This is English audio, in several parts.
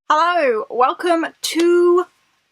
Hello, welcome to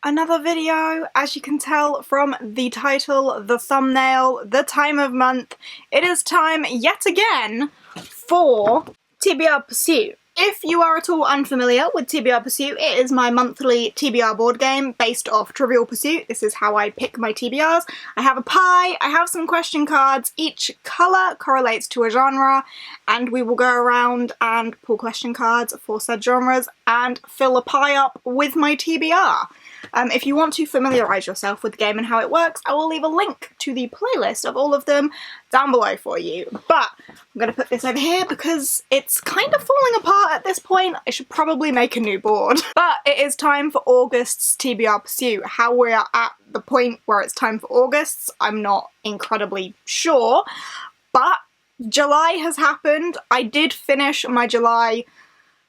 another video. As you can tell from the title, the thumbnail, the time of month, it is time yet again for TBR Pursuit. If you are at all unfamiliar with TBR Pursuit, it is my monthly TBR board game based off Trivial Pursuit. This is how I pick my TBRs. I have a pie, I have some question cards, each colour correlates to a genre, and we will go around and pull question cards for said genres and fill a pie up with my TBR. If you want to familiarise yourself with the game and how it works, I will leave a link to the playlist of all of them down below for you. But I'm going to put this over here because it's kind of falling apart at this point. I should probably make a new board. But it is time for August's TBR Pursuit. How we are at the point where it's time for August's, I'm not incredibly sure. But July has happened. I did finish my July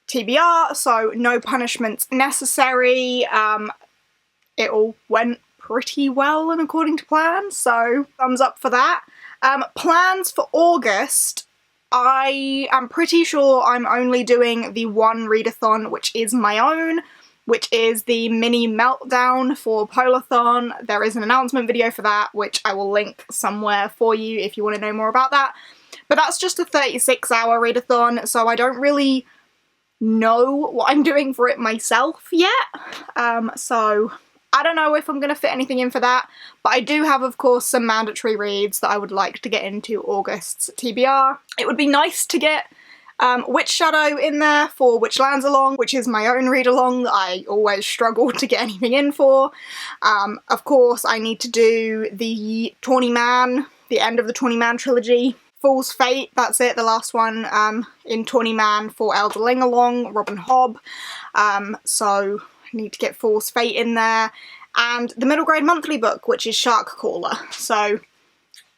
TBR, so no punishments necessary. It all went pretty well and according to plan, so thumbs up for that. Plans for August, I am pretty sure I'm only doing the one readathon, which is my own, which is the mini meltdown for Polathon. There is an announcement video for that, which I will link somewhere for you if you want to know more about that. But that's just a 36-hour readathon, so I don't really know what I'm doing for it myself yet. So I don't know if I'm going to fit anything in for that, but I do have, of course, some mandatory reads that I would like to get into August's TBR. It would be nice to get Witch Shadow in there for Witchlands Along, which is my own read-along that I always struggle to get anything in for. Of course, I need to do the Tawny Man, the end of the Tawny Man trilogy. Fool's Fate, that's it, the last one in Tawny Man for Elderling Along, Robin Hobb. So need to get Fool's Fate in there, and the middle grade monthly book, which is Shark Caller. So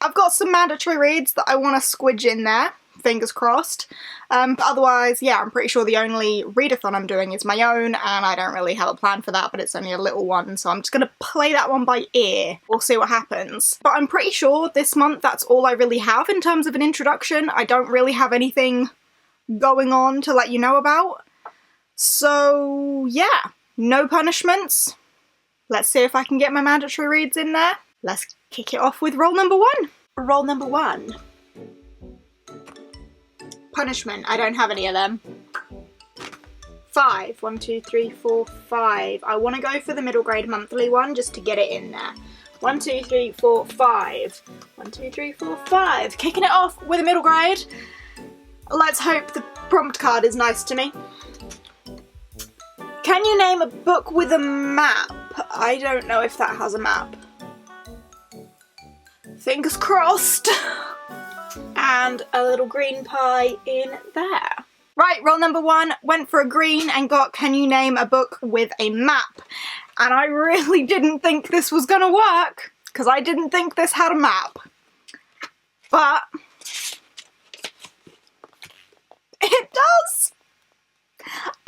I've got some mandatory reads that I want to squidge in there, fingers crossed. But otherwise, yeah, I'm pretty sure the only readathon I'm doing is my own, and I don't really have a plan for that, but it's only a little one, so I'm just going to play that one by ear. We'll see what happens. But I'm pretty sure this month that's all I really have in terms of an introduction. I don't really have anything going on to let you know about. So yeah. No punishments. Let's see if I can get my mandatory reads in there. Let's kick it off with roll number one. Roll number one. Punishment. I don't have any of them. 5. 1, 2, 3, 4, 5. I want to go for the middle grade monthly one just to get it in there. 1, 2, 3, 4, 5. 1, 2, 3, 4, 5. Kicking it off with a middle grade. Let's hope the prompt card is nice to me. Can you name a book with a map? I don't know if that has a map. Fingers crossed. And a little green pie in there. Right, roll number one, went for a green and got can you name a book with a map? And I really didn't think this was gonna work, because I didn't think this had a map. But it does!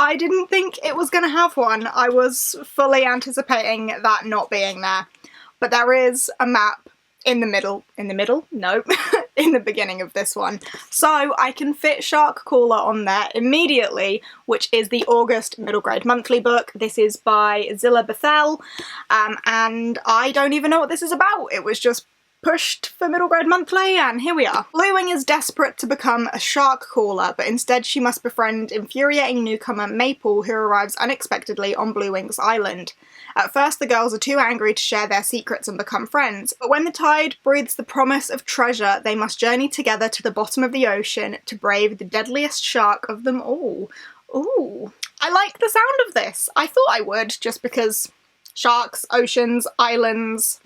I didn't think it was going to have one. I was fully anticipating that not being there. But there is a map in the middle. No, in the beginning of this one. So I can fit Shark Caller on there immediately, which is the August middle grade monthly book. This is by Zilla Bethel, and I don't even know what this is about. It was just pushed for middle grade monthly, and here we are. Bluewing is desperate to become a shark caller, but instead she must befriend infuriating newcomer Maple, who arrives unexpectedly on Bluewing's island. At first the girls are too angry to share their secrets and become friends, but when the tide breathes the promise of treasure, they must journey together to the bottom of the ocean to brave the deadliest shark of them all. Ooh, I like the sound of this. I thought I would, just because sharks, oceans, islands,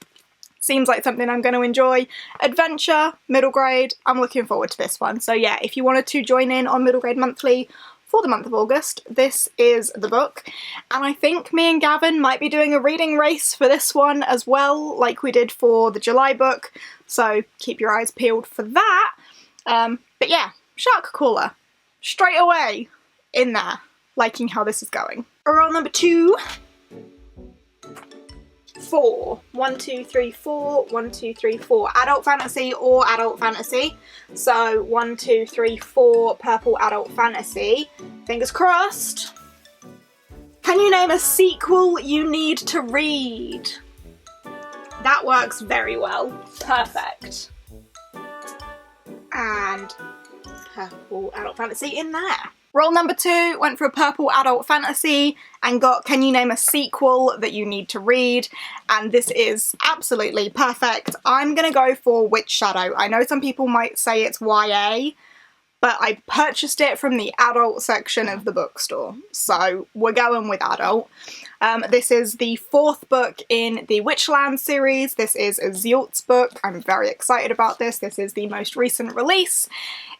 seems like something I'm going to enjoy. Adventure, middle grade, I'm looking forward to this one. So yeah, if you wanted to join in on middle grade monthly for the month of August, this is the book. And I think me and Gavin might be doing a reading race for this one as well, like we did for the July book. So keep your eyes peeled for that. But yeah, Shark Caller, straight away in there, liking how this is going. Roll number 2. 4. 1, 2, 3, 4. 1, 2, 3, 4. Adult fantasy or adult fantasy. So 1, 2, 3, 4. Purple adult fantasy. Fingers crossed. Can you name a sequel you need to read? That works very well. Perfect. And purple adult fantasy in there. Roll number 2 went for a purple adult fantasy and got can you name a sequel that you need to read, and this is absolutely perfect. I'm gonna go for Witch Shadow. I know some people might say it's YA, but I purchased it from the adult section of the bookstore, so we're going with adult. This is the 4th book in the Witchland series. This is Azielt's book. I'm very excited about this. This is the most recent release.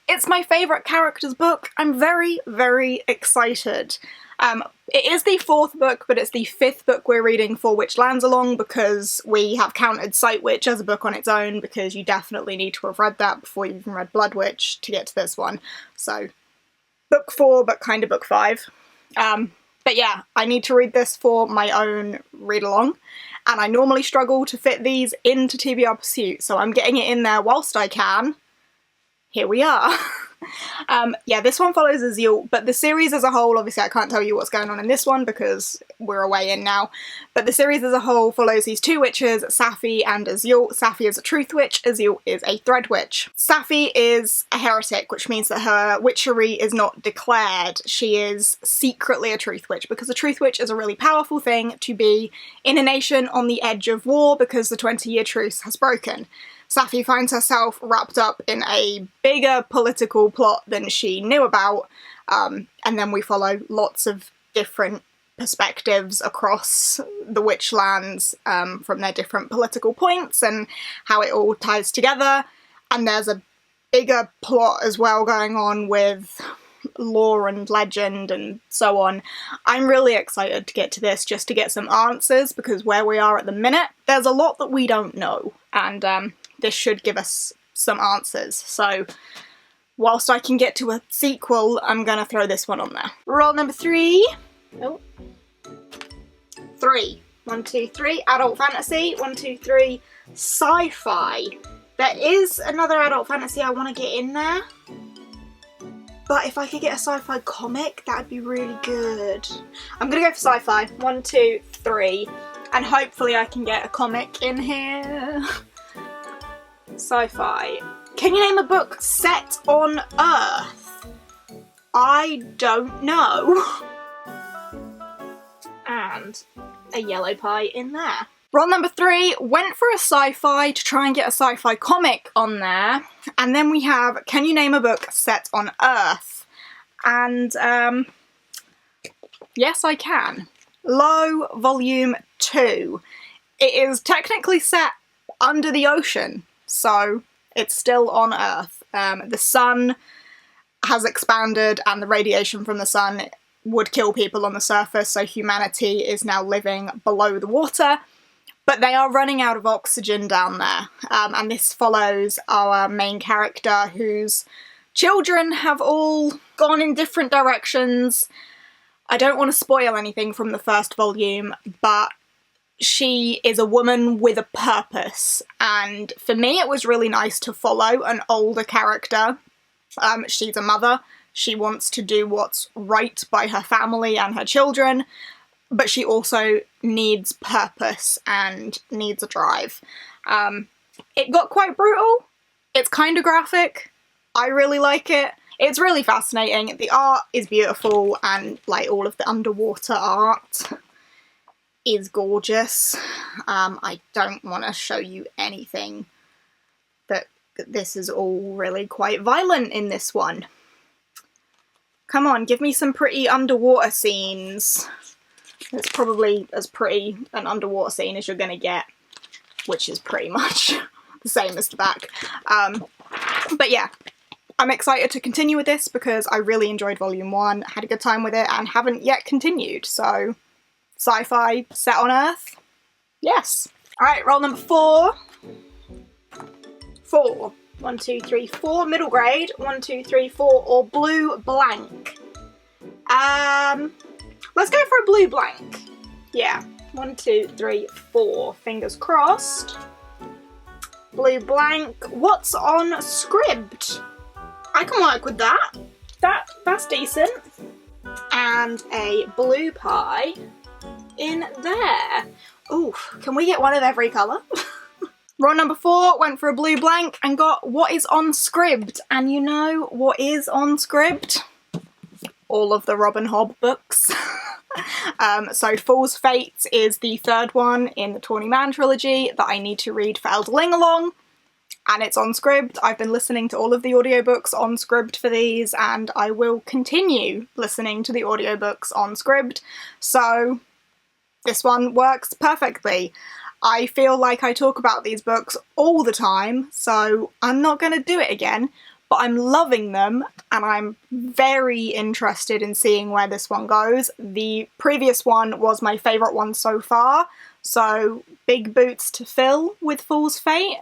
It's my favourite character's book. I'm very, very excited. It is the 4th book, but it's the 5th book we're reading for Witchlands Along, because we have counted Sight Witch as a book on its own, because you definitely need to have read that before you've even read Blood Witch to get to this one. So, book 4, but kind of book 5. But yeah, I need to read this for my own read-along, and I normally struggle to fit these into TBR Pursuit, so I'm getting it in there whilst I can. Here we are. Yeah, this one follows Azielt, but the series as a whole, obviously I can't tell you what's going on in this one because we're away in now, but the series as a whole follows these 2 witches, Sapphi and Azielt. Sapphi is a truth witch, Azielt is a thread witch. Sapphi is a heretic, which means that her witchery is not declared. She is secretly a truth witch, because a truth witch is a really powerful thing to be in a nation on the edge of war because the 20-year truce has broken. Sapphi finds herself wrapped up in a bigger political plot than she knew about, and then we follow lots of different perspectives across the Witchlands from their different political points and how it all ties together. And there's a bigger plot as well going on with lore and legend and so on. I'm really excited to get to this just to get some answers, because where we are at the minute, there's a lot that we don't know, and this should give us some answers. So whilst I can get to a sequel, I'm gonna throw this one on there. Roll number 3. Oh. 3. 1, 2, 3. Adult fantasy. 1, 2, 3. Sci-fi. There is another adult fantasy I want to get in there, but if I could get a sci-fi comic, that'd be really good. I'm gonna go for sci-fi. 1, 2, 3. And hopefully I can get a comic in here. Sci-fi. Can you name a book set on Earth? I don't know. And a yellow pie in there. Roll number 3 went for a sci-fi to try and get a sci-fi comic on there. And then we have, can you name a book set on Earth? And yes, I can. Low Volume 2. It is technically set under the ocean, so it's still on Earth. The sun has expanded and the radiation from the sun would kill people on the surface, so humanity is now living below the water, but they are running out of oxygen down there. And this follows our main character, whose children have all gone in different directions. I don't want to spoil anything from the first volume, but she is a woman with a purpose, and for me it was really nice to follow an older character. She's a mother, she wants to do what's right by her family and her children, but she also needs purpose and needs a drive. It got quite brutal, it's kind of graphic, I really like it. It's really fascinating, the art is beautiful, and like all of the underwater art is gorgeous. I don't want to show you anything, that this is all really quite violent in this one. Come on, give me some pretty underwater scenes. It's probably as pretty an underwater scene as you're gonna get, which is pretty much the same as the back. But yeah, I'm excited to continue with this because I really enjoyed Volume 1, had a good time with it, and haven't yet continued, so sci-fi set on Earth? Yes. Alright, roll number 4. 4. 1, 2, 3, 4. Middle grade. 1, 2, 3, 4. Or blue blank. Let's go for a blue blank. Yeah. 1, 2, 3, 4. Fingers crossed. Blue blank. What's on Scribd? I can work with that. That's decent. and a blue pie in there. Ooh, can we get one of every colour? Roll number 4 went for a blue blank and got What Is On Scribd. And you know what is on Scribd? All of the Robin Hobb books. So Fool's Fate is the 3rd one in the Tawny Man trilogy that I need to read for Elderling Along. And it's on Scribd. I've been listening to all of the audiobooks on Scribd for these, and I will continue listening to the audiobooks on Scribd. So this one works perfectly. I feel like I talk about these books all the time, so I'm not going to do it again, but I'm loving them, and I'm very interested in seeing where this one goes. The previous one was my favourite one so far, so big boots to fill with Fool's Fate.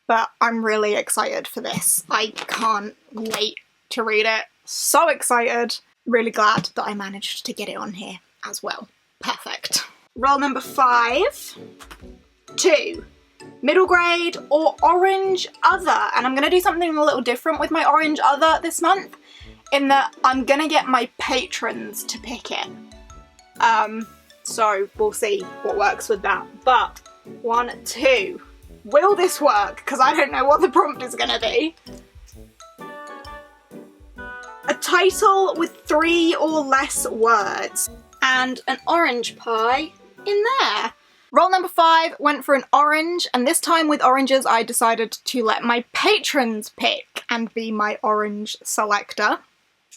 But I'm really excited for this. I can't wait to read it. So excited. Really glad that I managed to get it on here as well. Perfect. Roll number 5. 2. Middle grade or orange other. And I'm going to do something a little different with my orange other this month, in that I'm going to get my patrons to pick it. So we'll see what works with that. But 1, 2. Will this work? Because I don't know what the prompt is going to be. A title with 3 or less words. And an orange pie in there. Roll number 5 went for an orange, and this time with oranges I decided to let my patrons pick and be my orange selector.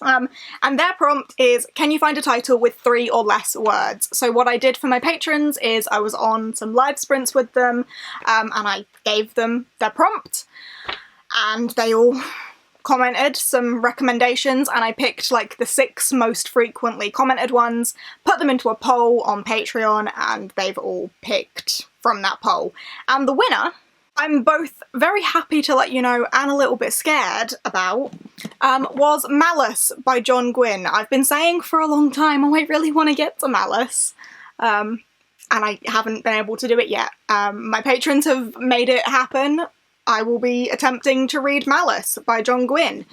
And their prompt is, can you find a title with 3 or less words? So what I did for my patrons is I was on some live sprints with them, and I gave them their prompt, and they all commented some recommendations, and I picked like the 6 most frequently commented ones, put them into a poll on Patreon, and they've all picked from that poll. And the winner, I'm both very happy to let you know and a little bit scared about, was Malice by John Gwynne. I've been saying for a long time, oh, I really want to get to Malice, and I haven't been able to do it yet. My patrons have made it happen. I will be attempting to read Malice by John Gwynne.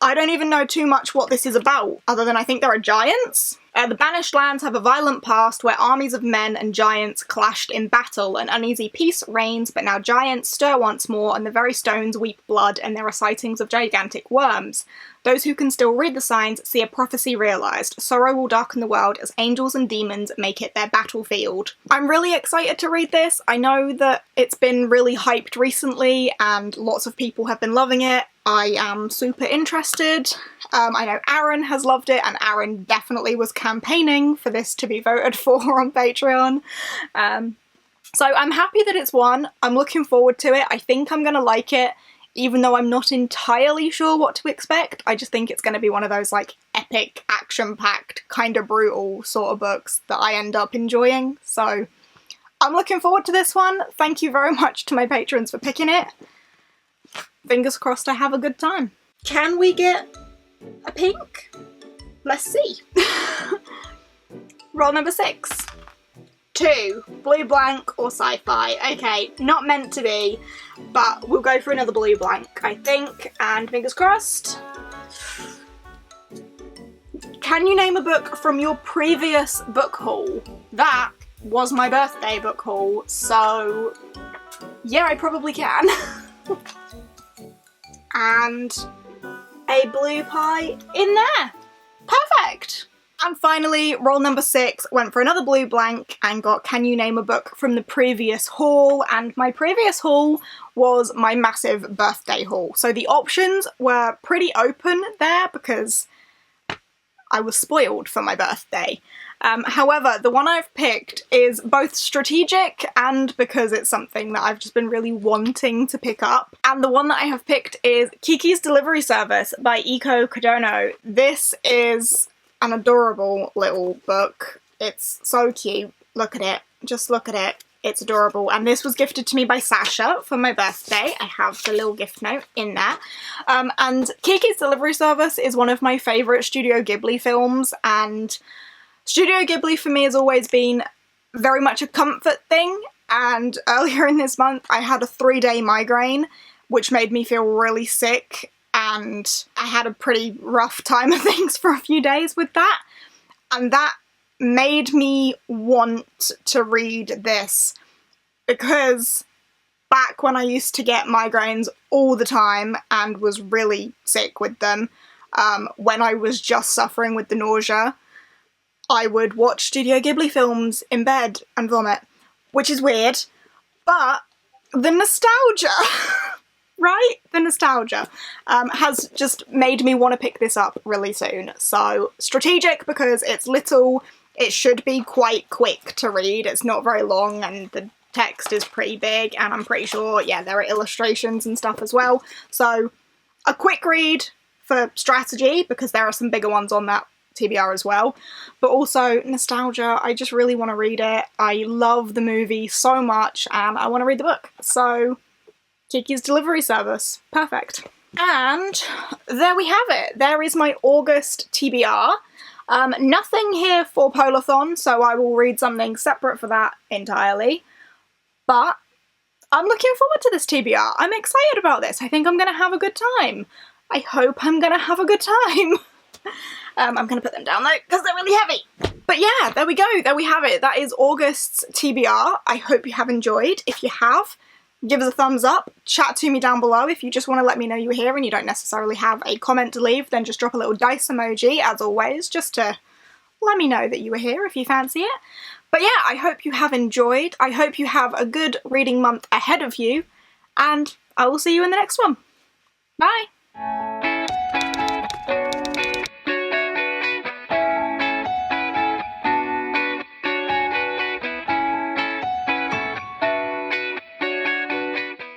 I don't even know too much what this is about, other than I think there are giants. The Banished Lands have a violent past where armies of men and giants clashed in battle. An uneasy peace reigns, but now giants stir once more, and the very stones weep blood, and there are sightings of gigantic worms. Those who can still read the signs see a prophecy realised. Sorrow will darken the world as angels and demons make it their battlefield. I'm really excited to read this. I know that it's been really hyped recently, and lots of people have been loving it. I am super interested. I know Aaron has loved it, and Aaron definitely was campaigning for this to be voted for on Patreon. So I'm happy that it's won. I'm looking forward to it. I think I'm gonna like it, even though I'm not entirely sure what to expect. I just think it's gonna be one of those like epic, action-packed, kind of brutal sort of books that I end up enjoying. So I'm looking forward to this one. Thank you very much to my patrons for picking it. Fingers crossed I have a good time. Can we get a pink? Let's see. Roll number 6. 2. Blue blank or sci-fi. Okay, not meant to be, but we'll go for another blue blank, I think, and fingers crossed. Can you name a book from your previous book haul? That was my birthday book haul, so yeah, I probably can. And a blue pie in there. Perfect! And finally, roll number 6 went for another blue blank and got can you name a book from the previous haul, and my previous haul was my massive birthday haul. So the options were pretty open there because I was spoiled for my birthday. However, the one I've picked is both strategic and because it's something that I've just been really wanting to pick up. And the one that I have picked is Kiki's Delivery Service by Iko Kodono. This is an adorable little book. It's so cute. Look at it. Just look at it. It's adorable. And this was gifted to me by Sasha for my birthday. I have the little gift note in there. And Kiki's Delivery Service is one of my favourite Studio Ghibli films, and Studio Ghibli for me has always been very much a comfort thing, and earlier in this month I had a 3-day migraine which made me feel really sick, and I had a pretty rough time of things for a few days with that, and that made me want to read this, because back when I used to get migraines all the time and was really sick with them, when I was just suffering with the nausea, I would watch Studio Ghibli films in bed and vomit, which is weird, but the nostalgia, right? The nostalgia has just made me want to pick this up really soon. So, strategic because it's little, it should be quite quick to read, it's not very long, and the text is pretty big, and I'm pretty sure, yeah, there are illustrations and stuff as well. So, a quick read for strategy, because there are some bigger ones on that TBR as well, but also nostalgia. I just really want to read it. I love the movie so much, and I want to read the book. So, Kiki's Delivery Service. Perfect. And there we have it. There is my August TBR. Nothing here for Polathon, so I will read something separate for that entirely. But I'm looking forward to this TBR. I'm excited about this. I think I'm going to have a good time. I hope I'm going to have a good time. I'm going to put them down though, because they're really heavy. But yeah, there we go. There we have it. That is August's TBR. I hope you have enjoyed. If you have, give us a thumbs up. Chat to me down below. If you just want to let me know you were here and you don't necessarily have a comment to leave, then just drop a little dice emoji, as always, just to let me know that you were here if you fancy it. But yeah, I hope you have enjoyed. I hope you have a good reading month ahead of you, and I will see you in the next one. Bye!